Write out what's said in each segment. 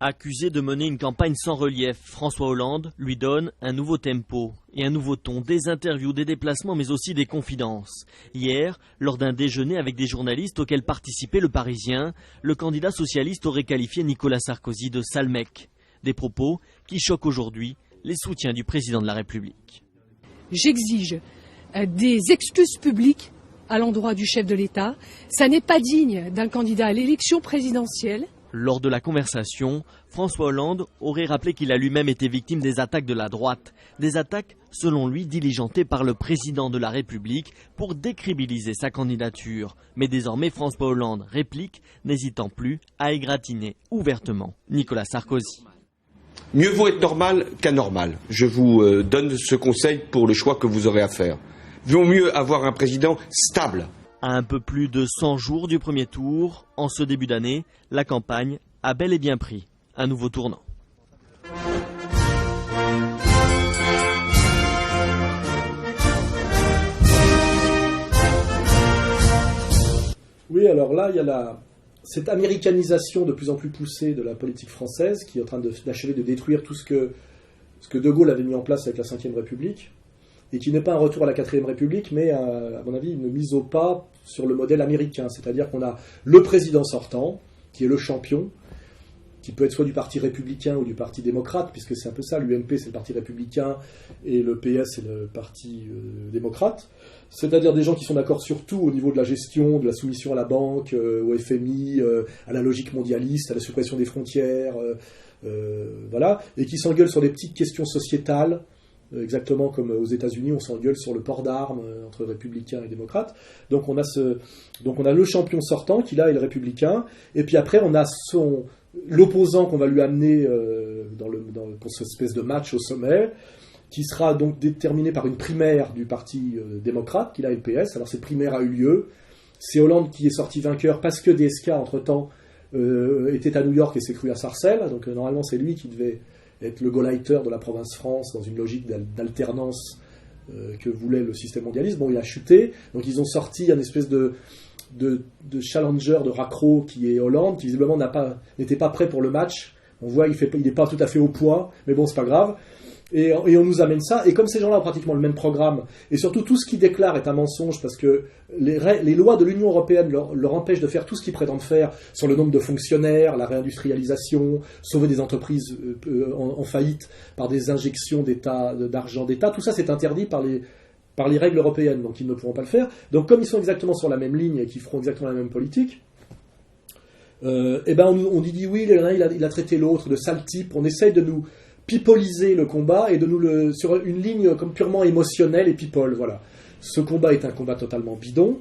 Accusé de mener une campagne sans relief, François Hollande lui donne un nouveau tempo et un nouveau ton, des interviews, des déplacements mais aussi des confidences. Hier, lors d'un déjeuner avec des journalistes auquel participait le Parisien, le candidat socialiste aurait qualifié Nicolas Sarkozy de sale mec. Des propos qui choquent aujourd'hui les soutiens du président de la République. J'exige des excuses publiques à l'endroit du chef de l'État. Ça n'est pas digne d'un candidat à l'élection présidentielle. Lors de la conversation, François Hollande aurait rappelé qu'il a lui-même été victime des attaques de la droite. Des attaques, selon lui, diligentées par le président de la République pour décrédibiliser sa candidature. Mais désormais, François Hollande réplique, n'hésitant plus à égratigner ouvertement Nicolas Sarkozy. Mieux vaut être normal qu'anormal. Je vous donne ce conseil pour le choix que vous aurez à faire. Il vaut mieux avoir un président stable. À un peu plus de 100 jours du premier tour, en ce début d'année, la campagne a bel et bien pris un nouveau tournant. Oui, alors là, il y a cette américanisation de plus en plus poussée de la politique française qui est en train d'achever de détruire tout ce que De Gaulle avait mis en place avec la Ve République, et qui n'est pas un retour à la Quatrième République, mais à mon avis une mise au pas sur le modèle américain. C'est-à-dire qu'on a le président sortant, qui est le champion, qui peut être soit du parti républicain ou du parti démocrate, puisque c'est un peu ça, l'UMP c'est le parti républicain et le PS c'est le parti démocrate. C'est-à-dire des gens qui sont d'accord sur tout au niveau de la gestion, de la soumission à la banque, au FMI, à la logique mondialiste, à la suppression des frontières, voilà, et qui s'engueulent sur des petites questions sociétales, exactement comme aux États-Unis, on s'engueule sur le port d'armes entre républicains et démocrates. Donc on a le champion sortant qui là est le républicain, et puis après on a l'opposant qu'on va lui amener pour cette espèce de match au sommet, qui sera donc déterminé par une primaire du parti démocrate, qui là est le PS. Alors cette primaire a eu lieu. C'est Hollande qui est sorti vainqueur parce que DSK entre-temps était à New York et s'est cru à Sarcelles. Donc normalement c'est lui qui devait être le Gauleiter de la province France dans une logique d'alternance que voulait le système mondialiste. Bon, il a chuté, donc ils ont sorti un espèce de challenger, de raccro qui est Hollande, qui visiblement n'était pas prêt pour le match. On voit il n'est pas tout à fait au point, mais bon, c'est pas grave. Et on nous amène ça, et comme ces gens-là ont pratiquement le même programme, et surtout tout ce qu'ils déclarent est un mensonge, parce que les lois de l'Union européenne leur empêchent de faire tout ce qu'ils prétendent faire sur le nombre de fonctionnaires, la réindustrialisation, sauver des entreprises en faillite par des injections d'argent d'État, tout ça c'est interdit par les règles européennes, donc ils ne pourront pas le faire. Donc comme ils sont exactement sur la même ligne et qu'ils feront exactement la même politique, on dit oui, il a traité l'autre de sale type, on essaye de nous pipoliser le combat et de nous sur une ligne comme purement émotionnelle et people, voilà. Ce combat est un combat totalement bidon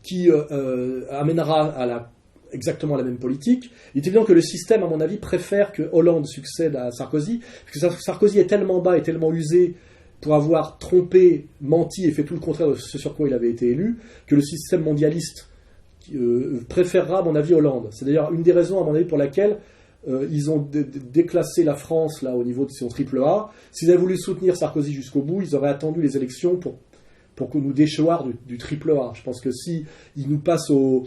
qui amènera exactement la même politique. Il est évident que le système, à mon avis, préfère que Hollande succède à Sarkozy, parce que Sarkozy est tellement bas et tellement usé pour avoir trompé, menti et fait tout le contraire de ce sur quoi il avait été élu, que le système mondialiste préférera, à mon avis, Hollande. C'est d'ailleurs une des raisons, à mon avis, pour laquelle ils ont déclassé la France là au niveau de son triple A. S'ils avaient voulu soutenir Sarkozy jusqu'au bout, ils auraient attendu les élections pour que nous déchoir du triple A. Je pense que si ils nous passent au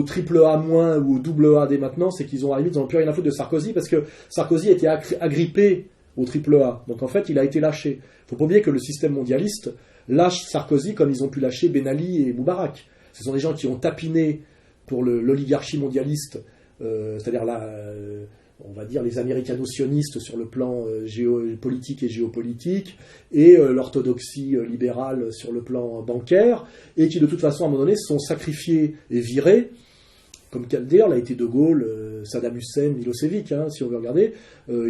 triple A- ou au double A dès maintenant, c'est qu'ils ont à la limite, ils n'ont plus rien à foutre de Sarkozy, parce que Sarkozy était agrippé au triple A. Donc en fait, il a été lâché. Il ne faut pas oublier que le système mondialiste lâche Sarkozy comme ils ont pu lâcher Ben Ali et Moubarak. Ce sont des gens qui ont tapiné pour l'oligarchie mondialiste, c'est-à-dire on va dire les américano-sionistes sur le plan politique et géopolitique, et l'orthodoxie libérale sur le plan bancaire, et qui de toute façon à un moment donné se sont sacrifiés et virés, comme d'ailleurs l'a été De Gaulle, Saddam Hussein, Milosevic, si on veut regarder,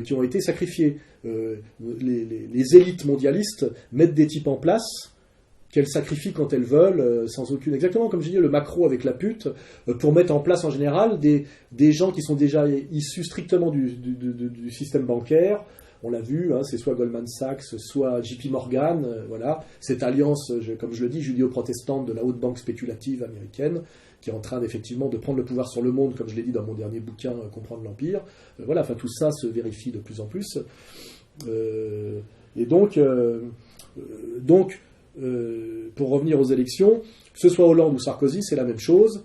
qui ont été sacrifiés. Les élites mondialistes mettent des types en place qu'elles sacrifient quand elles veulent, sans aucune... Exactement comme j'ai dit, le macro avec la pute, pour mettre en place en général des gens qui sont déjà issus strictement du système bancaire. On l'a vu, c'est soit Goldman Sachs, soit JP Morgan, voilà. Cette alliance, comme je le dis, judéo-protestante de la haute banque spéculative américaine, qui est en train effectivement de prendre le pouvoir sur le monde, comme je l'ai dit dans mon dernier bouquin, Comprendre l'Empire. Voilà, tout ça se vérifie de plus en plus. Et donc, pour revenir aux élections, que ce soit Hollande ou Sarkozy, c'est la même chose.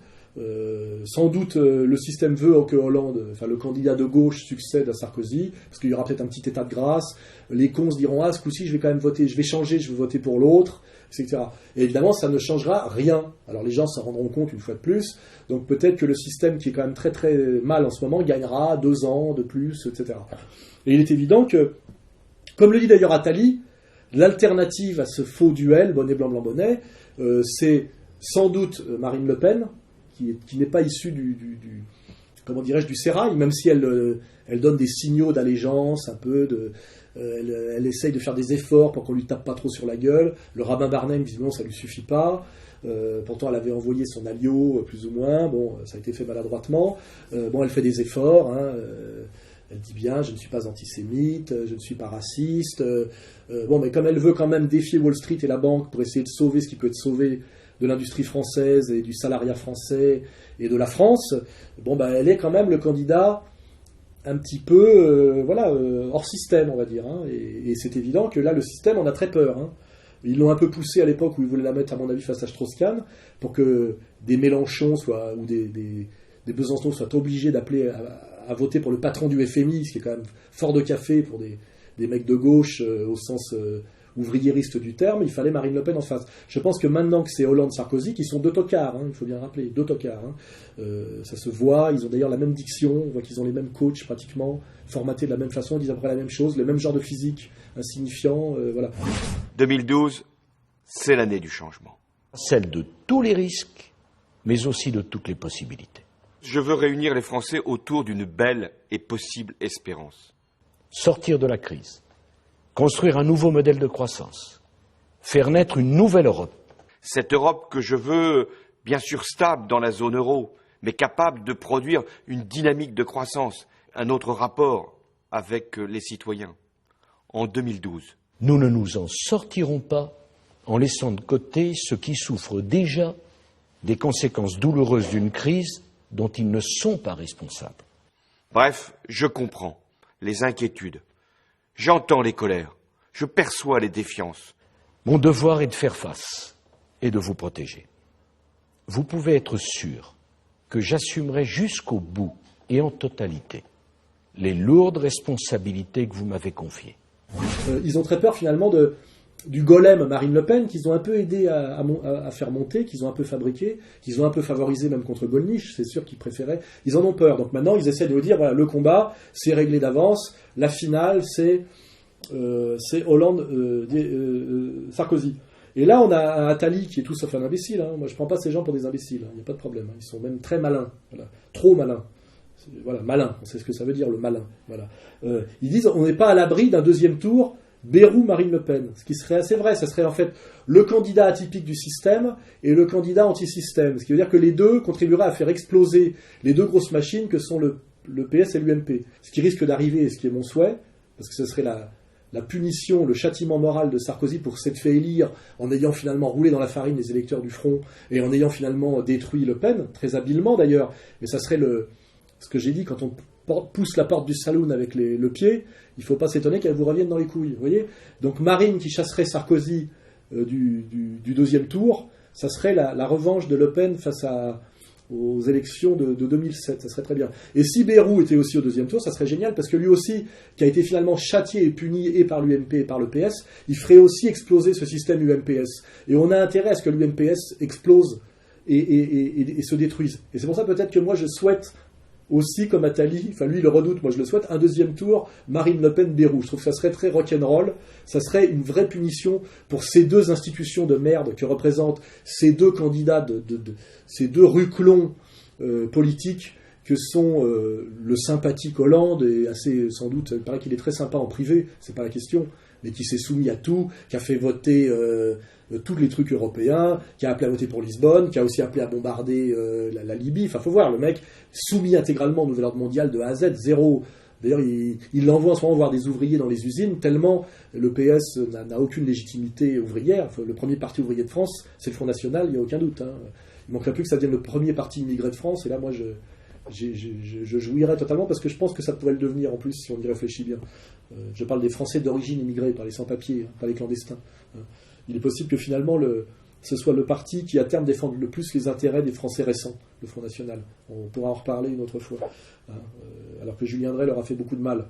Sans doute, le système veut que Hollande, enfin le candidat de gauche, succède à Sarkozy, parce qu'il y aura peut-être un petit état de grâce. Les cons se diront, ce coup-ci, je vais quand même voter, je vais changer, je vais voter pour l'autre, etc. Et évidemment, ça ne changera rien. Alors les gens s'en rendront compte une fois de plus. Donc peut-être que le système, qui est quand même très très mal en ce moment, gagnera 2 ans de plus, etc. Et il est évident que, comme le dit d'ailleurs Attali, l'alternative à ce faux duel, bonnet blanc blanc bonnet, c'est sans doute Marine Le Pen, qui n'est pas issue comment dirais-je, du sérail, même si elle donne des signaux d'allégeance, un peu elle essaye de faire des efforts pour qu'on lui tape pas trop sur la gueule. Le rabbin Barnem, visiblement, ça lui suffit pas. Pourtant, elle avait envoyé son alliot, plus ou moins. Bon, ça a été fait maladroitement. Elle fait des efforts. Elle dit bien, je ne suis pas antisémite, je ne suis pas raciste. Mais comme elle veut quand même défier Wall Street et la banque pour essayer de sauver ce qui peut être sauvé de l'industrie française et du salariat français et de la France, elle est quand même le candidat un petit peu hors système, on va dire. Et c'est évident que là, le système en a très peur. Ils l'ont un peu poussé à l'époque où ils voulaient la mettre, à mon avis, face à Strauss-Kahn, pour que des Mélenchon ou des Besançon soient obligés d'appeler à voter pour le patron du FMI, ce qui est quand même fort de café pour des mecs de gauche au sens ouvriériste du terme. Il fallait Marine Le Pen en face. Je pense que maintenant que c'est Hollande-Sarkozy, qui sont 2 tocards, il faut bien rappeler, 2 tocards. Ça se voit, ils ont d'ailleurs la même diction, on voit qu'ils ont les mêmes coachs pratiquement, formatés de la même façon, ils disent à peu près la même chose, le même genre de physique insignifiant, voilà. 2012, c'est l'année du changement. Celle de tous les risques, mais aussi de toutes les possibilités. Je veux réunir les Français autour d'une belle et possible espérance. Sortir de la crise, construire un nouveau modèle de croissance, faire naître une nouvelle Europe. Cette Europe que je veux, bien sûr stable dans la zone euro, mais capable de produire une dynamique de croissance, un autre rapport avec les citoyens. En 2012. Nous ne nous en sortirons pas en laissant de côté ceux qui souffrent déjà des conséquences douloureuses d'une crise dont ils ne sont pas responsables. Bref, je comprends les inquiétudes. J'entends les colères. Je perçois les défiances. Mon devoir est de faire face et de vous protéger. Vous pouvez être sûr que j'assumerai jusqu'au bout et en totalité les lourdes responsabilités que vous m'avez confiées. Ils ont très peur finalement du golem Marine Le Pen, qu'ils ont un peu aidé à faire monter, qu'ils ont un peu fabriqué, qu'ils ont un peu favorisé même contre Gollnisch, c'est sûr qu'ils préféraient. Ils en ont peur. Donc maintenant, ils essaient de dire, voilà, le combat, c'est réglé d'avance. La finale, c'est Hollande-Sarkozy. Et là, on a un Attali qui est tout sauf un imbécile. Moi, je ne prends pas ces gens pour des imbéciles. Il n'y a pas de problème. Ils sont même très malins. Voilà. Trop malins. Voilà, malin. On sait ce que ça veut dire, le malin. Voilà. Ils disent, on n'est pas à l'abri d'un deuxième tour Bayrou-Marine Le Pen, ce qui serait assez vrai. Ça serait en fait le candidat atypique du système et le candidat anti-système. Ce qui veut dire que les deux contribueraient à faire exploser les 2 grosses machines que sont le PS et l'UMP. Ce qui risque d'arriver, et ce qui est mon souhait, parce que ce serait la punition, le châtiment moral de Sarkozy pour s'être fait élire en ayant finalement roulé dans la farine les électeurs du Front et en ayant finalement détruit Le Pen, très habilement d'ailleurs. Mais ça serait ce que j'ai dit, quand on pousse la porte du saloon avec le pied, il ne faut pas s'étonner qu'elle vous revienne dans les couilles. Vous voyez ? Donc Marine qui chasserait Sarkozy du 2e tour, ça serait la revanche de Le Pen face aux élections de 2007. Ça serait très bien. Et si Bayrou était aussi au 2e tour, ça serait génial, parce que lui aussi, qui a été finalement châtié et puni et par l'UMP et par le PS, il ferait aussi exploser ce système UMPS. Et on a intérêt à ce que l'UMPS explose et se détruise. Et c'est pour ça peut-être que moi je souhaite aussi, comme Attali, enfin lui il le redoute, moi je le souhaite, un 2e tour, Marine Le Pen-Bayrou. Je trouve que ça serait très rock'n'roll, ça serait une vraie punition pour ces 2 institutions de merde que représentent ces 2 candidats, ces 2 ruclons politiques que sont le sympathique Hollande, et assez sans doute, il paraît qu'il est très sympa en privé, c'est pas la question, mais qui s'est soumis à tout, qui a fait voter tous les trucs européens, qui a appelé à voter pour Lisbonne, qui a aussi appelé à bombarder la Libye. Enfin, faut voir, le mec soumis intégralement au nouvel ordre mondial de A à Z, zéro. D'ailleurs, il l'envoie en ce moment voir des ouvriers dans les usines, tellement le PS n'a aucune légitimité ouvrière. Le premier parti ouvrier de France, c'est le Front National, il n'y a aucun doute. Il manquerait plus que ça devienne le premier parti immigré de France, et là, moi, je jouirais totalement, parce que je pense que ça pourrait le devenir en plus, si on y réfléchit bien. Je parle des Français d'origine immigrés, pas les sans-papiers, pas les clandestins. Il est possible que finalement ce soit le parti qui à terme défende le plus les intérêts des Français récents, le Front National. On pourra en reparler une autre fois. Alors que Julien Drey leur a fait beaucoup de mal.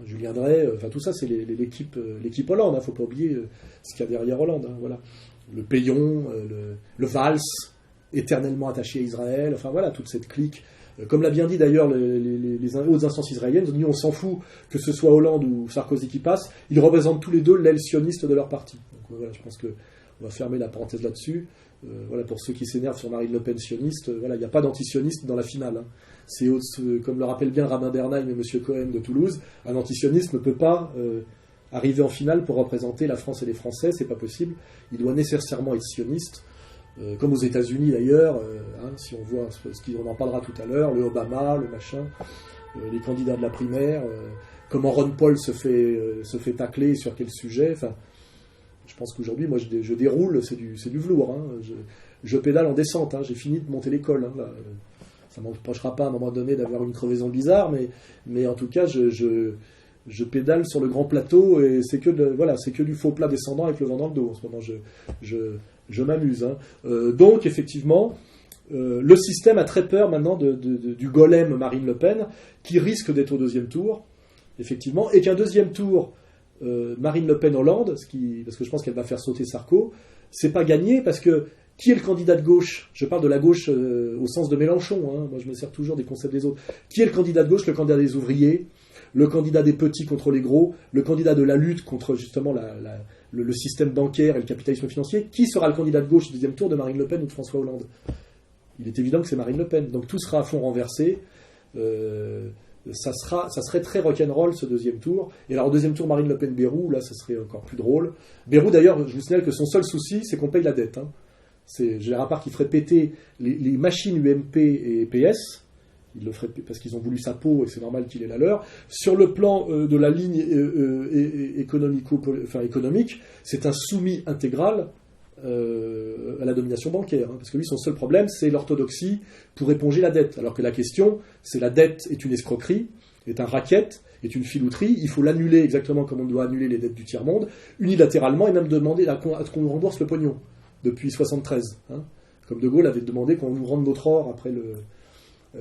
Julien Drey, tout ça c'est l'équipe Hollande, faut pas oublier ce qu'il y a derrière Hollande. Voilà. Le Payon, le Valls, éternellement attaché à Israël, toute cette clique. Comme l'a bien dit d'ailleurs les hautes instances israéliennes, nous on s'en fout que ce soit Hollande ou Sarkozy qui passe, ils représentent tous les deux l'aile sioniste de leur parti. Donc voilà, je pense qu'on va fermer la parenthèse là-dessus. Pour ceux qui s'énervent sur Marine Le Pen sioniste, il n'y a pas d'antisioniste dans la finale. C'est comme le rappelle bien Ramin Bernheim et M. Cohen de Toulouse, un antisioniste ne peut pas arriver en finale pour représenter la France et les Français, c'est pas possible. Il doit nécessairement être sioniste. Comme aux États-Unis d'ailleurs, si on voit on en parlera tout à l'heure, le Obama, le machin, les candidats de la primaire, comment Ron Paul se fait tacler sur quel sujet. Je pense qu'aujourd'hui, moi, je déroule, c'est du velours. Je pédale en descente. J'ai fini de monter l'école. Ça ne m'empêchera pas à un moment donné d'avoir une crevaison bizarre, mais en tout cas, je pédale sur le grand plateau et c'est que du faux plat descendant avec le vent dans le dos. En ce moment, je m'amuse. Donc, effectivement, le système a très peur maintenant du golem Marine Le Pen, qui risque d'être au deuxième tour, effectivement, et qu'un deuxième tour Marine Le Pen-Hollande, parce que je pense qu'elle va faire sauter Sarko, c'est pas gagné, parce que qui est le candidat de gauche ? Je parle de la gauche au sens de Mélenchon, moi je me sers toujours des concepts des autres. Qui est le candidat de gauche ? Le candidat des ouvriers, le candidat des petits contre les gros, le candidat de la lutte contre justement le système bancaire et le capitalisme financier. Qui sera le candidat de gauche au deuxième tour de Marine Le Pen ou de François Hollande ? Il est évident que c'est Marine Le Pen. Donc tout sera à fond renversé. Ça serait très rock'n'roll ce deuxième tour. Et alors au deuxième tour, Marine Le Pen-Bayrou, là ça serait encore plus drôle. Bayrou d'ailleurs, je vous signale que son seul souci, c'est qu'on paye la dette. C'est Gérard Part qui ferait péter les machines UMP et PS. Il le ferait parce qu'ils ont voulu sa peau et c'est normal qu'il ait la leur. Sur le plan de la ligne économique, c'est un soumis intégral à la domination bancaire. Parce que lui, son seul problème, c'est l'orthodoxie pour éponger la dette. Alors que la question, c'est la dette est une escroquerie, est un racket, est une filouterie. Il faut l'annuler exactement comme on doit annuler les dettes du tiers-monde, unilatéralement, et même demander à ce qu'on nous rembourse le pognon. Depuis 1973. Comme De Gaulle avait demandé qu'on nous rende notre or après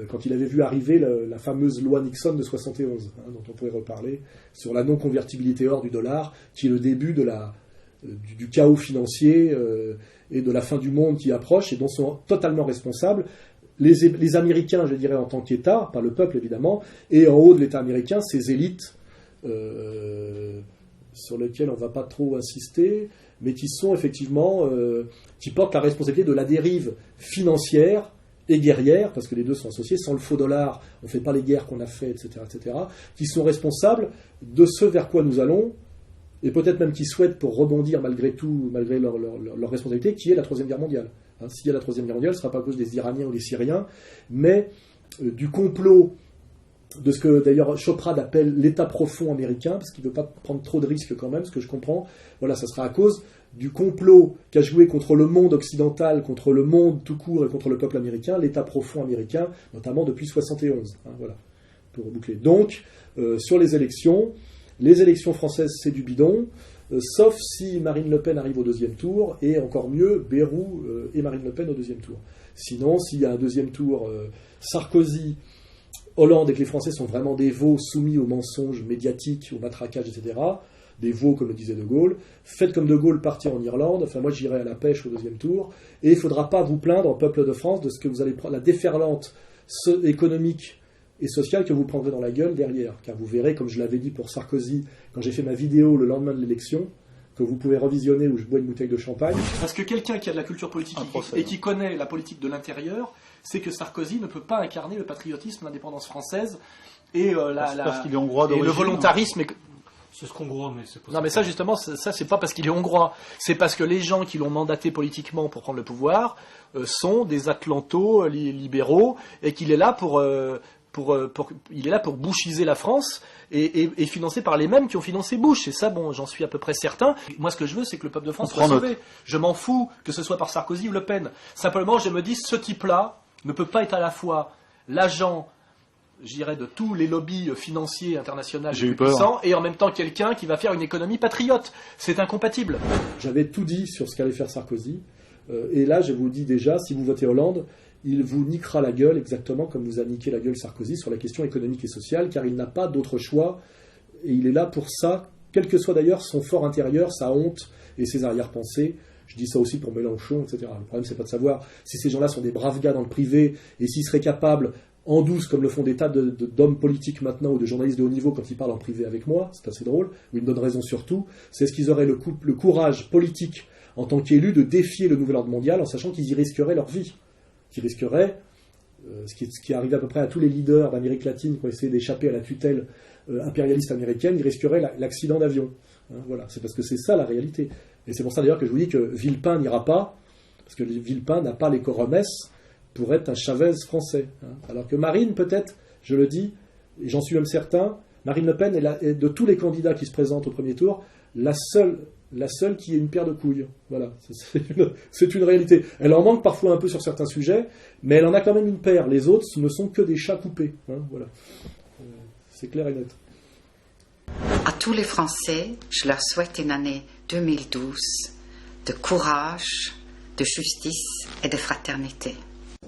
quand il avait vu arriver la fameuse loi Nixon de 1971, dont on pourrait reparler, sur la non-convertibilité or du dollar, qui est le début du chaos financier et de la fin du monde qui approche, et dont sont totalement responsables les Américains, je dirais, en tant qu'État, pas le peuple évidemment, et en haut de l'État américain, ces élites sur lesquelles on ne va pas trop insister, mais qui sont effectivement, qui portent la responsabilité de la dérive financière et guerrière, parce que les deux sont associés, sans le faux dollar, on ne fait pas les guerres qu'on a faites, etc., qui sont responsables de ce vers quoi nous allons, et peut-être même qui souhaitent, pour rebondir malgré tout, malgré leur responsabilité, qui est la Troisième Guerre mondiale. S'il y a la Troisième Guerre mondiale, ce ne sera pas à cause des Iraniens ou des Syriens, mais du complot, de ce que d'ailleurs Choprad appelle l'État profond américain, parce qu'il ne veut pas prendre trop de risques quand même, ce que je comprends. Voilà, ça sera à cause du complot qu'a joué contre le monde occidental, contre le monde tout court et contre le peuple américain, l'État profond américain, notamment depuis 1971. Voilà, pour reboucler. Donc, sur les élections françaises, c'est du bidon, sauf si Marine Le Pen arrive au deuxième tour, et encore mieux, Bayrou et Marine Le Pen au deuxième tour. Sinon, s'il y a un deuxième tour, Sarkozy, Hollande, et que les Français sont vraiment des veaux soumis aux mensonges médiatiques, au matraquage, etc., des veaux, comme le disait De Gaulle, faites comme De Gaulle, partir en Irlande, moi j'irai à la pêche au deuxième tour, et il ne faudra pas vous plaindre, peuple de France, de ce que vous allez prendre, la déferlante économique et sociale que vous prendrez dans la gueule derrière, car vous verrez, comme je l'avais dit pour Sarkozy, quand j'ai fait ma vidéo le lendemain de l'élection, que vous pouvez revisionner où je bois une bouteille de champagne. Parce que quelqu'un qui a de la culture politique et qui connaît la politique de l'intérieur, c'est que Sarkozy ne peut pas incarner le patriotisme, l'indépendance française et parce qu'il est hongrois d'origine, le volontarisme. C'est ce hongrois, mais c'est pas. Non, mais ça justement, ça c'est pas parce qu'il est hongrois, c'est parce que les gens qui l'ont mandaté politiquement pour prendre le pouvoir sont des atlantos libéraux et qu'il est là il est là pour bouchiser la France et financé par les mêmes qui ont financé Bush. Et ça, bon, j'en suis à peu près certain. Moi, ce que je veux, c'est que le peuple de France soit sauvé. Je m'en fous que ce soit par Sarkozy ou Le Pen. Simplement, je me dis, ce type-là ne peut pas être à la fois l'agent, je dirais, de tous les lobbies financiers internationaux puissants et en même temps quelqu'un qui va faire une économie patriote. C'est incompatible. J'avais tout dit sur ce qu'allait faire Sarkozy. Et là, je vous dis déjà, si vous votez Hollande, il vous niquera la gueule exactement comme vous a niqué la gueule Sarkozy sur la question économique et sociale, car il n'a pas d'autre choix, et il est là pour ça, quel que soit d'ailleurs son fort intérieur, sa honte et ses arrière-pensées. Je dis ça aussi pour Mélenchon, etc. Le problème, c'est pas de savoir si ces gens-là sont des braves gars dans le privé, et s'ils seraient capables, en douce, comme le font des tas d'hommes politiques maintenant, ou de journalistes de haut niveau, quand ils parlent en privé avec moi, c'est assez drôle, ou ils me donnent raison surtout, c'est ce qu'ils auraient le courage politique, en tant qu'élus, de défier le nouvel ordre mondial, en sachant qu'ils y risqueraient leur vie. Qui risqueraient, ce qui arrive à peu près à tous les leaders d'Amérique latine qui ont essayé d'échapper à la tutelle impérialiste américaine, ils risqueraient l'accident d'avion. Hein, voilà, c'est parce que c'est ça la réalité. Et c'est pour ça d'ailleurs que je vous dis que Villepin n'ira pas, parce que Villepin n'a pas les cojones pour être un Chavez français. Hein. Alors que Marine, peut-être, je le dis, et j'en suis même certain, Marine Le Pen est de tous les candidats qui se présentent au premier tour, la seule qui ait une paire de couilles. Voilà, c'est une réalité. Elle en manque parfois un peu sur certains sujets, mais elle en a quand même une paire. Les autres ne sont que des chats coupés. Hein, voilà. C'est clair et net. À tous les Français, je leur souhaite une année 2012 de courage, de justice et de fraternité.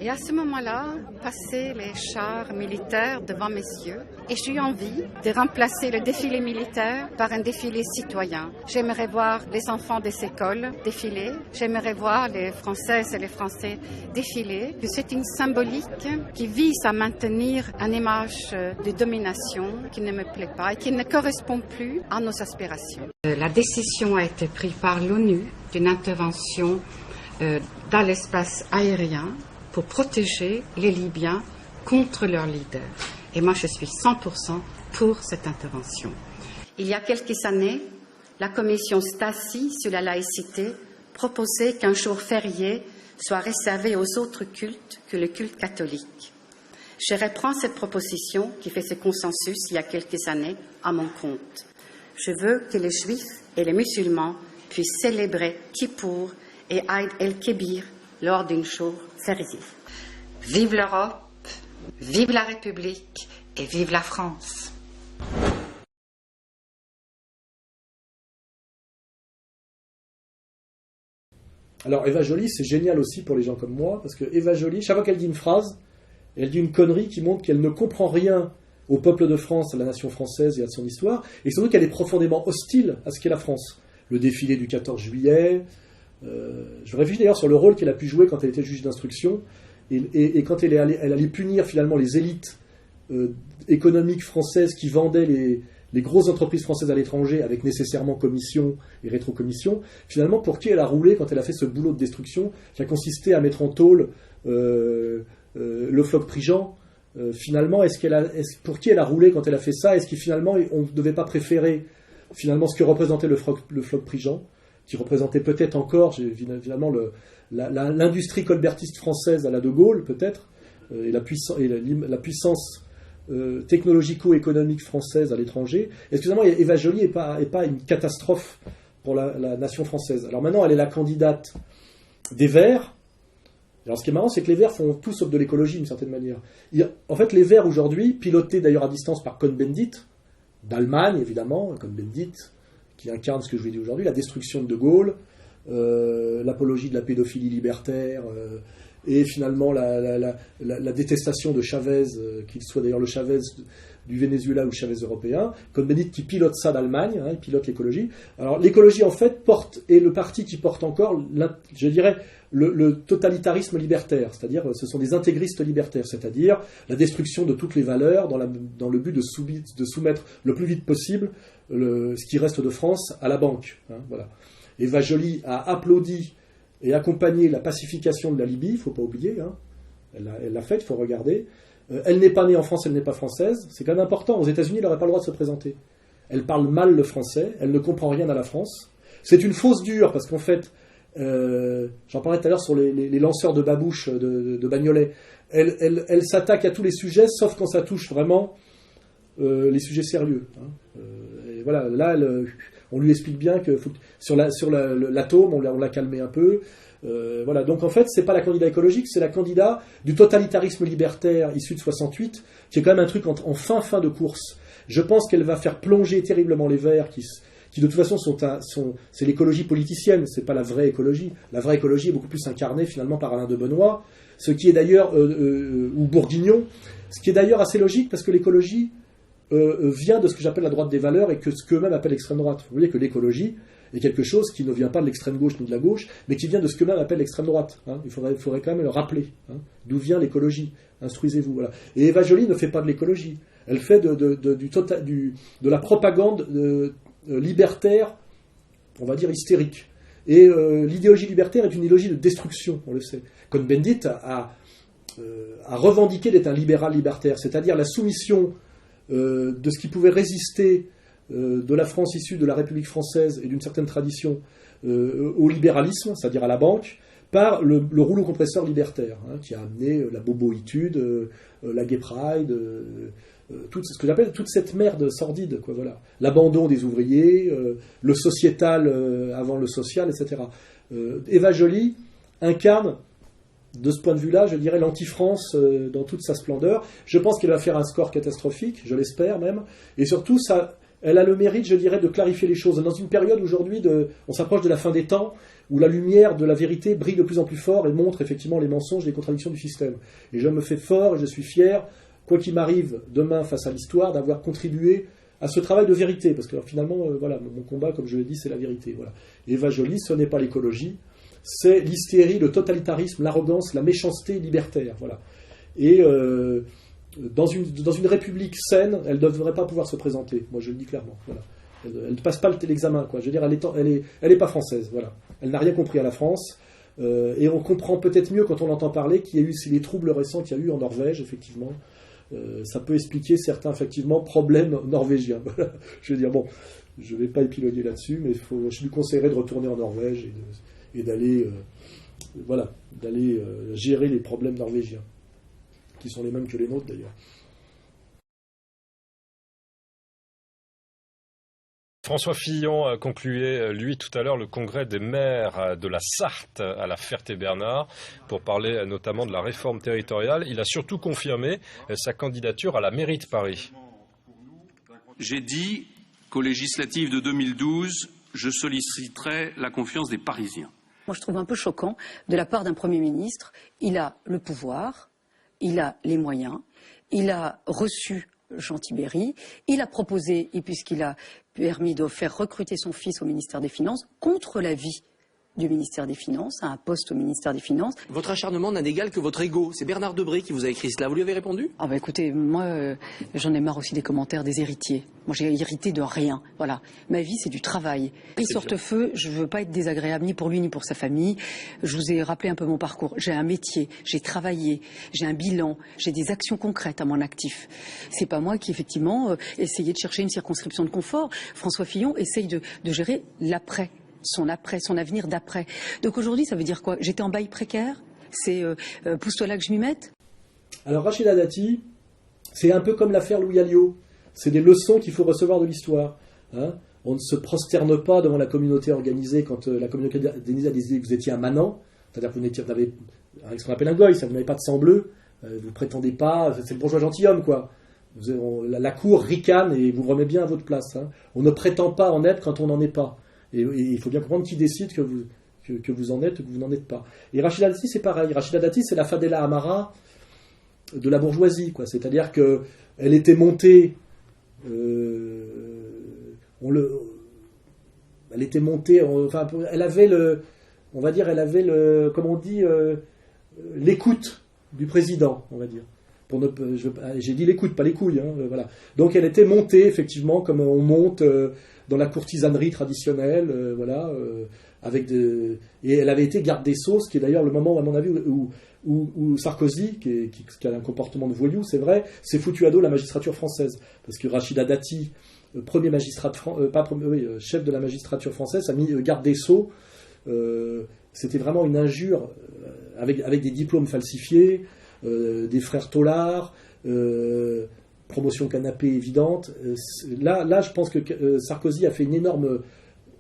Et à ce moment-là, passaient les chars militaires devant mes yeux et j'ai eu envie de remplacer le défilé militaire par un défilé citoyen. J'aimerais voir les enfants des écoles défiler, j'aimerais voir les Françaises et les Français défiler. C'est une symbolique qui vise à maintenir une image de domination qui ne me plaît pas et qui ne correspond plus à nos aspirations. La décision a été prise par l'ONU d'une intervention dans l'espace aérien pour protéger les Libyens contre leurs leaders. Et moi, je suis 100% pour cette intervention. Il y a quelques années, la commission Stasi sur la laïcité proposait qu'un jour férié soit réservé aux autres cultes que le culte catholique. Je reprends cette proposition qui fait ce consensus il y a quelques années à mon compte. Je veux que les Juifs et les musulmans puissent célébrer Kippour et Eid el-Kébir lors d'un jour férié. Vive l'Europe, vive la République et vive la France. Alors Eva Joly, c'est génial aussi pour les gens comme moi, parce que Eva Joly, chaque fois qu'elle dit une phrase, elle dit une connerie qui montre qu'elle ne comprend rien au peuple de France, à la nation française et à son histoire, et surtout qu'elle est profondément hostile à ce qu'est la France. Le défilé du 14 juillet... je réfléchis d'ailleurs sur le rôle qu'elle a pu jouer quand elle était juge d'instruction et quand elle allait punir finalement les élites économiques françaises qui vendaient les grosses entreprises françaises à l'étranger avec nécessairement commission et rétrocommission. Finalement, pour qui elle a roulé quand elle a fait ce boulot de destruction qui a consisté à mettre en tôle le Floch Prigent? Finalement, pour qui elle a roulé quand elle a fait ça? Est-ce que finalement on ne devait pas préférer finalement ce que représentait le Floch Prigent, qui représentait peut-être encore finalement l'industrie colbertiste française à la De Gaulle, peut-être, et la puissance technologico-économique française à l'étranger. Excusez-moi, Eva Joly n'est pas une catastrophe pour la nation française. Alors maintenant, elle est la candidate des Verts. Alors ce qui est marrant, c'est que les Verts font tout sauf de l'écologie, d'une certaine manière. En fait, les Verts, aujourd'hui, pilotés d'ailleurs à distance par Cohn-Bendit, d'Allemagne, évidemment, Cohn-Bendit, qui incarne ce que je vous ai dit aujourd'hui, la destruction de De Gaulle, l'apologie de la pédophilie libertaire, et finalement la détestation de Chavez, qu'il soit d'ailleurs le Chavez du Venezuela ou le Chavez européen. Cohn-Bendit qui pilote ça d'Allemagne, il pilote l'écologie. Alors l'écologie en fait est le parti qui porte encore, je dirais, le totalitarisme libertaire, c'est-à-dire ce sont des intégristes libertaires, c'est-à-dire la destruction de toutes les valeurs dans le but de soumettre le plus vite possible ce qui reste de France à la banque. Voilà. Eva Joly a applaudi et accompagné la pacification de la Libye, il ne faut pas oublier, elle l'a fait, il faut regarder. Elle n'est pas née en France, elle n'est pas française, c'est quand même important. Aux États-Unis, elle n'aurait pas le droit de se présenter. Elle parle mal le français, elle ne comprend rien à la France. C'est une fausse dure, parce qu'en fait, j'en parlais tout à l'heure sur les lanceurs de babouches de Bagnolet, elle s'attaque à tous les sujets, sauf quand ça touche vraiment les sujets sérieux. Et voilà, là, on lui explique bien que sur l'atome, on l'a calmé un peu. Voilà, donc en fait, c'est pas la candidate écologique, c'est la candidate du totalitarisme libertaire issu de 68, qui est quand même un truc en fin de course. Je pense qu'elle va faire plonger terriblement les Verts, qui de toute façon c'est l'écologie politicienne, c'est pas la vraie écologie. La vraie écologie est beaucoup plus incarnée finalement par Alain de Benoît, ce qui est d'ailleurs ou Bourguignon, ce qui est d'ailleurs assez logique parce que l'écologie vient de ce que j'appelle la droite des valeurs et que ce qu'eux-mêmes appellent l'extrême droite. Vous voyez que l'écologie est quelque chose qui ne vient pas de l'extrême gauche ni de la gauche, mais qui vient de ce qu'eux-mêmes appellent l'extrême droite. Hein. Il faudrait quand même le rappeler. Hein. D'où vient l'écologie? Instruisez-vous. Voilà. Et Eva Joly ne fait pas de l'écologie. Elle fait de la propagande libertaire, on va dire hystérique. Et l'idéologie libertaire est une idéologie de destruction, on le sait. Cohn-Bendit a revendiqué d'être un libéral libertaire, c'est-à-dire la soumission de ce qui pouvait résister de la France issue de la République française et d'une certaine tradition au libéralisme, c'est-à-dire à la banque, par le rouleau compresseur libertaire, hein, qui a amené la boboïtude, la gay pride, ce que j'appelle toute cette merde sordide, quoi, voilà. L'abandon des ouvriers, le sociétal avant le social, etc. Eva Joly incarne, de ce point de vue-là, je dirais l'anti-France dans toute sa splendeur. Je pense qu'elle va faire un score catastrophique, je l'espère même, et surtout, elle a le mérite, je dirais, de clarifier les choses. Dans une période aujourd'hui, on s'approche de la fin des temps, où la lumière de la vérité brille de plus en plus fort et montre effectivement les mensonges et les contradictions du système. Et je me fais fort et je suis fier, quoi qu'il m'arrive demain face à l'histoire, d'avoir contribué à ce travail de vérité. Parce que finalement, voilà, mon combat, comme je l'ai dit, c'est la vérité. Voilà. Eva Joly, ce n'est pas l'écologie, c'est l'hystérie, le totalitarisme, l'arrogance, la méchanceté libertaire. Voilà. Et dans une république saine, elle ne devrait pas pouvoir se présenter. Moi, je le dis clairement. Voilà. Elle ne passe pas l'examen, quoi. Je veux dire, elle est pas française. Voilà. Elle n'a rien compris à la France. Et on comprend peut-être mieux quand on entend parler qu'il y a eu les troubles récents qu'il y a eu en Norvège, effectivement. Ça peut expliquer certains, effectivement, problèmes norvégiens. Voilà. Je veux dire, bon, je ne vais pas épiloguer là-dessus, mais je lui conseillerais de retourner en Norvège et d'aller gérer les problèmes norvégiens, qui sont les mêmes que les nôtres, d'ailleurs. François Fillon concluait, lui, tout à l'heure, le congrès des maires de la Sarthe à la Ferté-Bernard pour parler notamment de la réforme territoriale. Il a surtout confirmé sa candidature à la mairie de Paris. J'ai dit qu'aux législatives de 2012, je solliciterai la confiance des Parisiens. Moi, je trouve un peu choquant de la part d'un Premier ministre. Il a le pouvoir, il a les moyens, il a reçu Jean Tibéry, il a proposé, et puisqu'il a permis de faire recruter son fils au ministère des Finances, contre l'avis du ministère des Finances, à un poste au ministère des Finances. Votre acharnement n'a d'égal que votre ego. C'est Bernard Debré qui vous a écrit cela. Vous lui avez répondu ? Ah bah écoutez, moi j'en ai marre aussi des commentaires des héritiers. Moi j'ai hérité de rien. Voilà. Ma vie c'est du travail. Pris sorte-feu, je veux pas être désagréable ni pour lui ni pour sa famille. Je vous ai rappelé un peu mon parcours. J'ai un métier, j'ai travaillé, j'ai un bilan, j'ai des actions concrètes à mon actif. C'est pas moi qui effectivement essayais de chercher une circonscription de confort. François Fillon essaye de gérer l'après. Son avenir d'après. Donc aujourd'hui, ça veut dire quoi? J'étais en bail précaire? C'est pousse-toi là que je m'y mette? Alors Rachida Dati, c'est un peu comme l'affaire Louis Alliot. C'est des leçons qu'il faut recevoir de l'histoire. Hein, on ne se prosterne pas devant la communauté organisée quand la communauté organisée a décidé que vous étiez un manant, c'est-à-dire que vous avez ce qu'on appelle un goy, vous n'avez pas de sang bleu, vous prétendez pas, c'est le bourgeois gentilhomme, quoi. La cour ricane et vous remet bien à votre place. Hein. On ne prétend pas en être quand on n'en est pas. Et il faut bien comprendre qui décide que vous en êtes ou que vous n'en êtes pas. Et Rachida Dati, c'est pareil. Rachida Dati, c'est la Fadela Amara de la bourgeoisie, quoi. C'est-à-dire qu'elle était montée... elle était montée... elle avait l'écoute du président, on va dire. J'ai dit l'écoute, pas les couilles. Hein, voilà. Donc elle était montée, effectivement, comme on monte... dans la courtisanerie traditionnelle, et elle avait été garde des Sceaux, ce qui est d'ailleurs le moment, à mon avis, où Sarkozy, qui a un comportement de voyou, c'est vrai, s'est foutu à dos la magistrature française. Parce que Rachida Dati, premier magistrat chef de la magistrature française, a mis garde des Sceaux. C'était vraiment une injure, avec des diplômes falsifiés, des frères Tollard, promotion canapé évidente. Là, je pense que Sarkozy a fait une énorme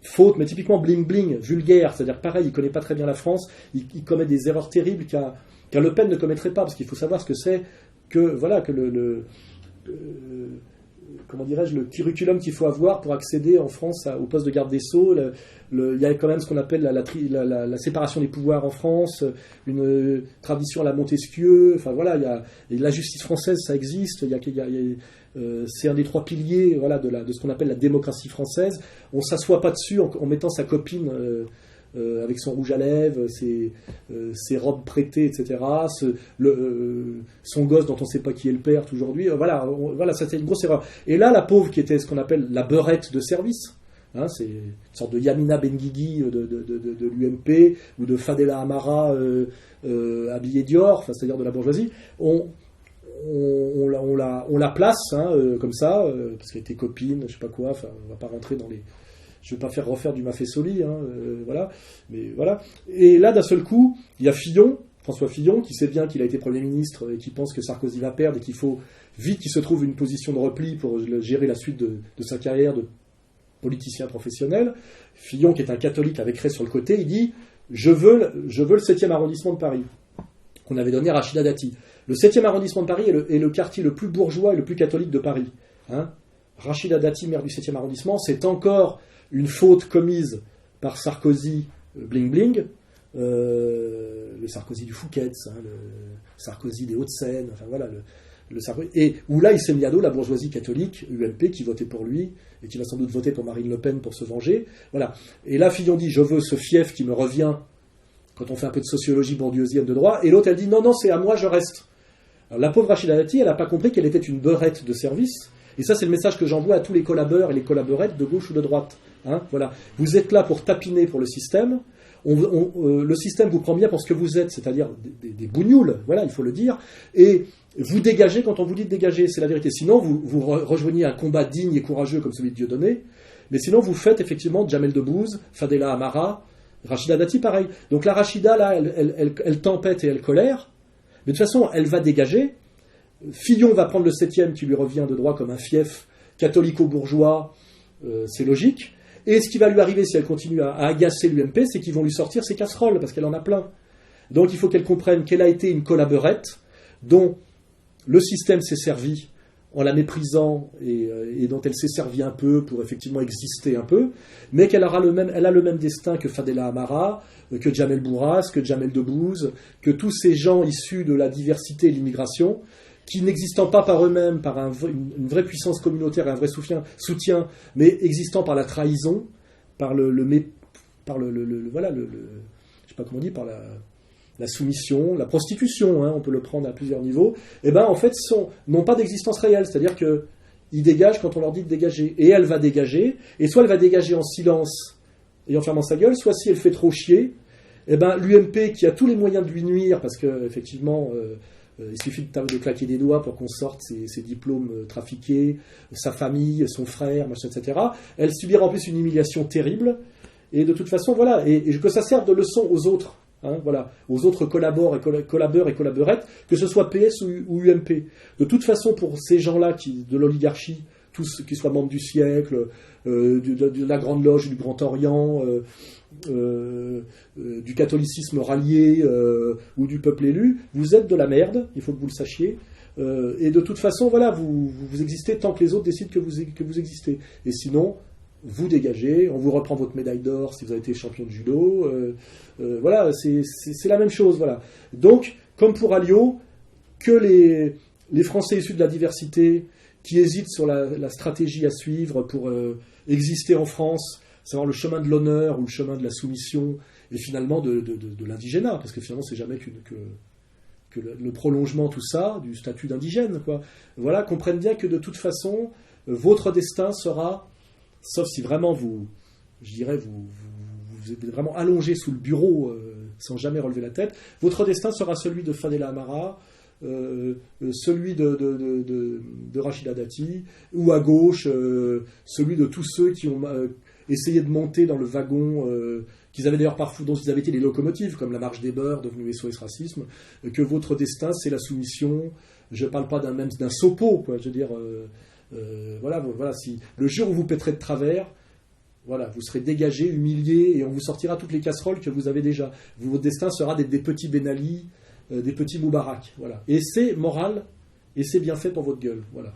faute, mais typiquement bling-bling, vulgaire. C'est-à-dire pareil, il ne connaît pas très bien la France, il commet des erreurs terribles qu'un Le Pen ne commettrait pas, parce qu'il faut savoir ce que c'est que comment dirais-je, le curriculum qu'il faut avoir pour accéder en France au poste de garde des Sceaux. Il y a quand même ce qu'on appelle la séparation des pouvoirs en France, une tradition à la Montesquieu. Enfin voilà, il y a la justice française, ça existe. C'est un des 3 piliers, voilà, de ce qu'on appelle la démocratie française. On ne s'assoit pas dessus en mettant sa copine avec son rouge à lèvres, ses robes prêtées, etc. Son gosse dont on ne sait pas qui est le père aujourd'hui. Voilà, ça c'est une grosse erreur. Et là, la pauvre qui était ce qu'on appelle la beurette de service, hein, c'est une sorte de Yamina Benguigui de l'UMP ou de Fadela Amara habillée Dior, enfin, c'est-à-dire de la bourgeoisie. On la place comme ça, parce qu'elle était copine, je sais pas quoi, enfin, on va pas rentrer dans les... Je ne vais pas refaire du Maffesoli, voilà. Mais voilà. Et là, d'un seul coup, il y a François Fillon, qui sait bien qu'il a été Premier ministre et qui pense que Sarkozy va perdre et qu'il faut vite qu'il se trouve une position de repli pour gérer la suite de sa carrière de politicien professionnel. Fillon, qui est un catholique avec Ray sur le côté, il dit « Je veux le 7e arrondissement de Paris », qu'on avait donné à Rachida Dati. Le 7e arrondissement de Paris est le quartier le plus bourgeois et le plus catholique de Paris. Hein. Rachida Dati, maire du 7e arrondissement, c'est encore une faute commise par Sarkozy bling bling, le Sarkozy du Fouquet's, le Sarkozy des Hauts-de-Seine, enfin voilà, le Sarkozy, et où là il s'est mis à dos la bourgeoisie catholique, UMP, qui votait pour lui, et qui va sans doute voter pour Marine Le Pen pour se venger. Voilà. Et là, Fillon dit, je veux ce fief qui me revient quand on fait un peu de sociologie bourdieusienne de droit, et l'autre elle dit, non, c'est à moi, je reste. Alors, la pauvre Rachida Dati, elle n'a pas compris qu'elle était une beurette de service, et ça c'est le message que j'envoie à tous les collabeurs et les collaborettes de gauche ou de droite. Hein, voilà. Vous êtes là pour tapiner pour le système. Le système vous prend bien pour ce que vous êtes, c'est-à-dire des bougnoules, voilà, il faut le dire, et vous dégagez quand on vous dit de dégager, c'est la vérité. Sinon, vous rejoignez un combat digne et courageux comme celui de Dieudonné, mais sinon vous faites effectivement Jamel Debbouze, Fadela Amara, Rachida Dati, pareil. Donc la Rachida, là, elle tempête et elle colère, mais de toute façon, elle va dégager. Fillon va prendre le 7e qui lui revient de droit comme un fief catholico-bourgeois, c'est logique. Et ce qui va lui arriver si elle continue à agacer l'UMP, c'est qu'ils vont lui sortir ses casseroles, parce qu'elle en a plein. Donc il faut qu'elle comprenne qu'elle a été une collaborette dont le système s'est servi en la méprisant et dont elle s'est servie un peu pour effectivement exister un peu, mais qu'elle a le même destin que Fadela Amara, que Jamel Bourras, que Jamel Debbouze, que tous ces gens issus de la diversité et de l'immigration, qui n'existant pas par eux-mêmes, par une vraie puissance communautaire et un vrai soutien, mais existant par la trahison, par je sais pas comment on dit, par la soumission, la prostitution, hein, on peut le prendre à plusieurs niveaux, et ben en fait n'ont pas d'existence réelle, c'est-à-dire qu'ils dégagent quand on leur dit de dégager, et elle va dégager, et soit elle va dégager en silence et en fermant sa gueule, soit si elle fait trop chier, et ben l'UMP qui a tous les moyens de lui nuire, parce que effectivement il suffit de claquer des doigts pour qu'on sorte ses diplômes trafiqués, sa famille, son frère, machin, etc. Elle subira en plus une humiliation terrible. Et de toute façon, voilà, et que ça serve de leçon aux autres, hein, voilà, aux autres collabeurs et collaborettes, que ce soit PS ou UMP. De toute façon, pour ces gens-là de l'oligarchie, tous qui soient membres du siècle, de la Grande Loge, du Grand Orient, du catholicisme rallié ou du peuple élu, vous êtes de la merde, il faut que vous le sachiez, et de toute façon, voilà, vous existez tant que les autres décident que vous existez. Et sinon, vous dégagez, on vous reprend votre médaille d'or si vous avez été champion de judo, voilà, c'est la même chose, voilà. Donc, comme pour Alliot, que les Français issus de la diversité qui hésitent sur la stratégie à suivre pour exister en France, savoir le chemin de l'honneur ou le chemin de la soumission, et finalement de l'indigénat, parce que finalement c'est jamais que le prolongement, tout ça, du statut d'indigène, quoi. Voilà, comprennent bien que de toute façon, votre destin sera, sauf si vraiment vous êtes vraiment allongé sous le bureau sans jamais relever la tête, votre destin sera celui de Fadela Amara, celui de Rachida Dati, ou à gauche, celui de tous ceux qui ont essayé de monter dans le wagon qu'ils avaient d'ailleurs parfois, dont ils avaient été les locomotives, comme la Marche des Beurs, devenue SOS Racisme, que votre destin, c'est la soumission. Je ne parle pas d'un sopo, quoi, je veux dire, voilà, si le jour où vous péterez de travers, voilà, vous serez dégagé, humilié, et on vous sortira toutes les casseroles que vous avez déjà. Votre destin sera des petits Ben Ali, des petits Moubarak, voilà. Et c'est moral, et c'est bien fait pour votre gueule, voilà.